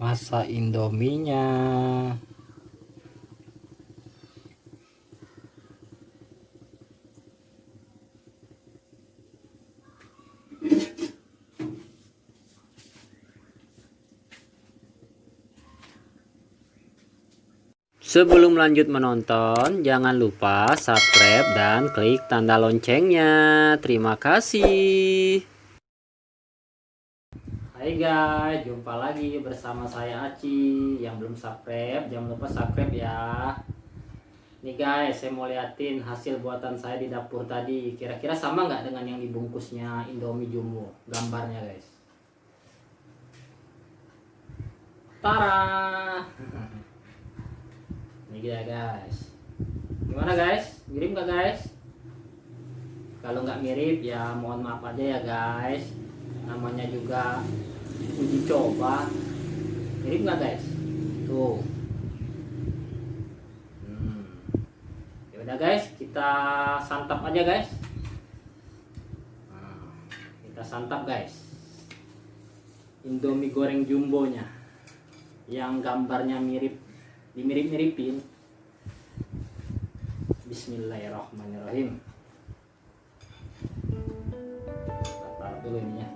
Masak indominya. Sebelum lanjut menonton, jangan lupa subscribe dan klik tanda loncengnya. Terima kasih. Hai guys, jumpa lagi bersama saya Aci. Yang belum subscribe, jangan lupa subscribe ya. Nih guys, saya mau liatin hasil buatan saya di dapur tadi. Kira-kira sama nggak dengan yang dibungkusnya Indomie Jumbo? Gambarnya guys. Tara. Ini dia guys. Gimana guys? Mirip nggak guys? Kalau nggak mirip ya mohon maaf aja ya guys. Namanya juga uji coba. Mirip nggak guys? Tuh. Ya udah guys, kita santap aja guys. Kita santap guys. Indomie goreng jumbonya, yang gambarnya mirip, dimirip-miripin. Bismillahirrahmanirrahim. Kita taruh dulu ini ya.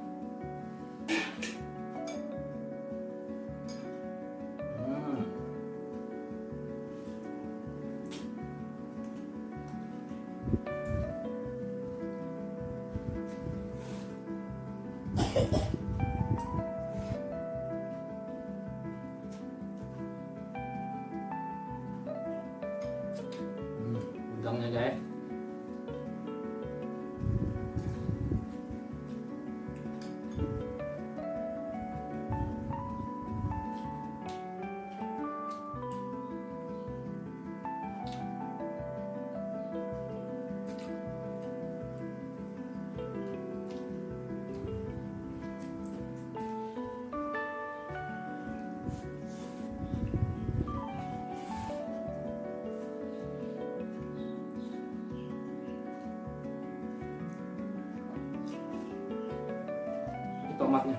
Udangnya guys. Tomatnya.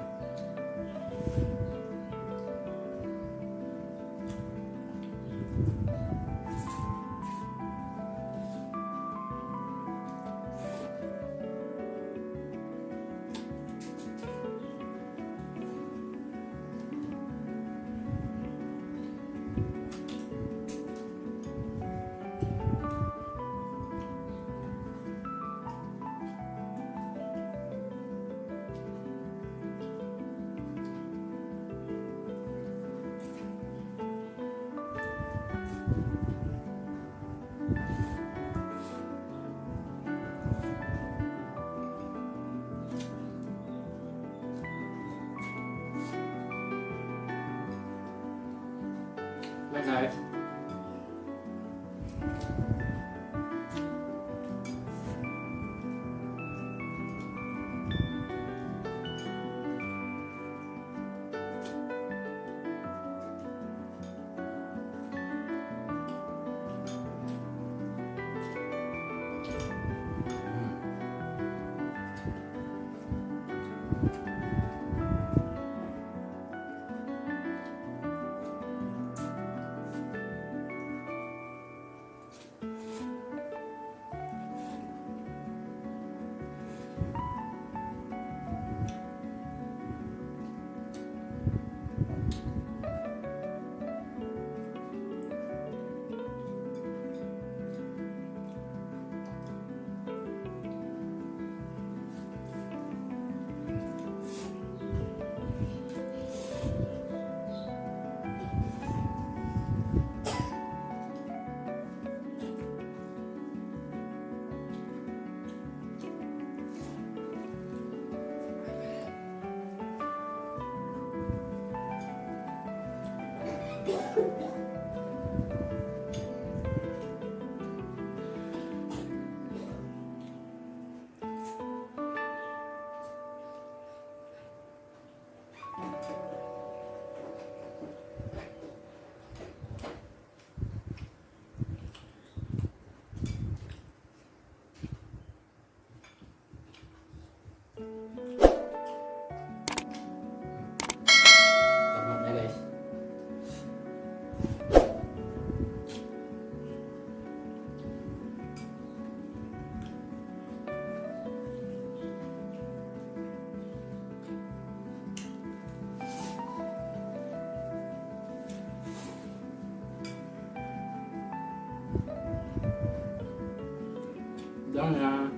Nah guys, Jangan.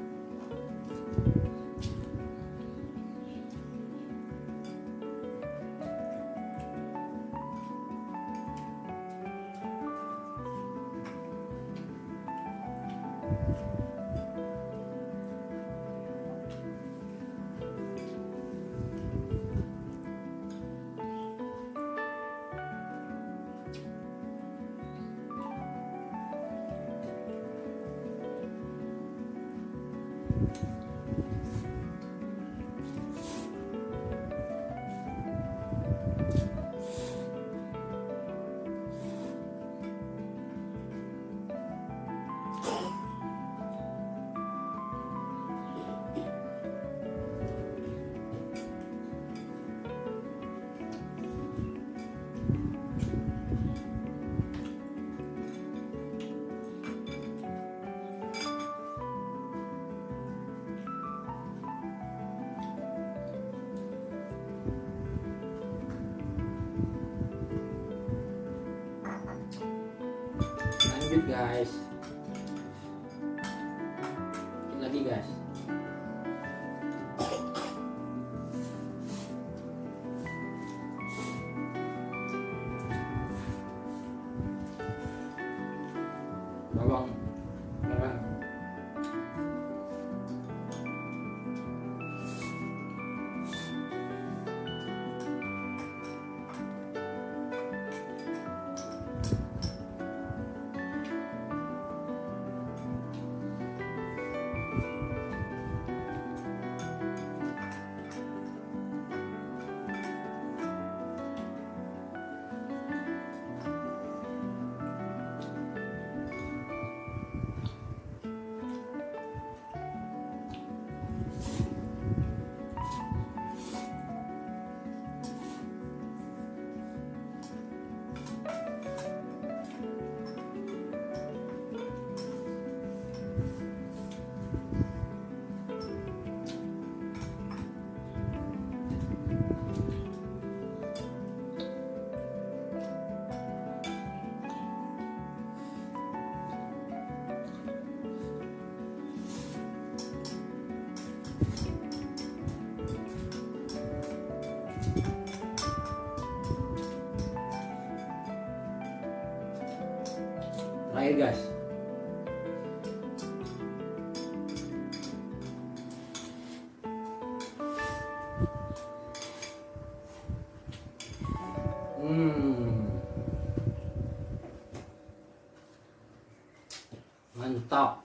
Lanjut guys, lagi guys. Bawang merah. Terakhir guys. Mantap.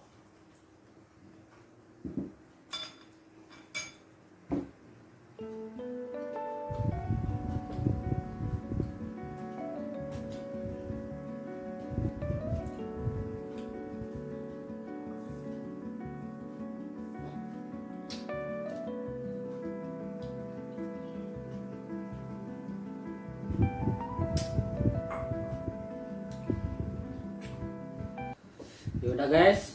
Yaudah guys,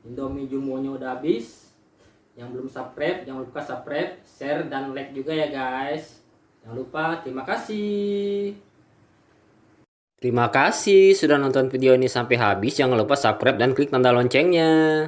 Indomie jumbonya udah habis. Yang belum subscribe jangan lupa subscribe, share dan like juga ya guys. Jangan lupa. Terima kasih. Terima kasih sudah nonton video ini sampai habis. Jangan lupa subscribe dan klik tanda loncengnya.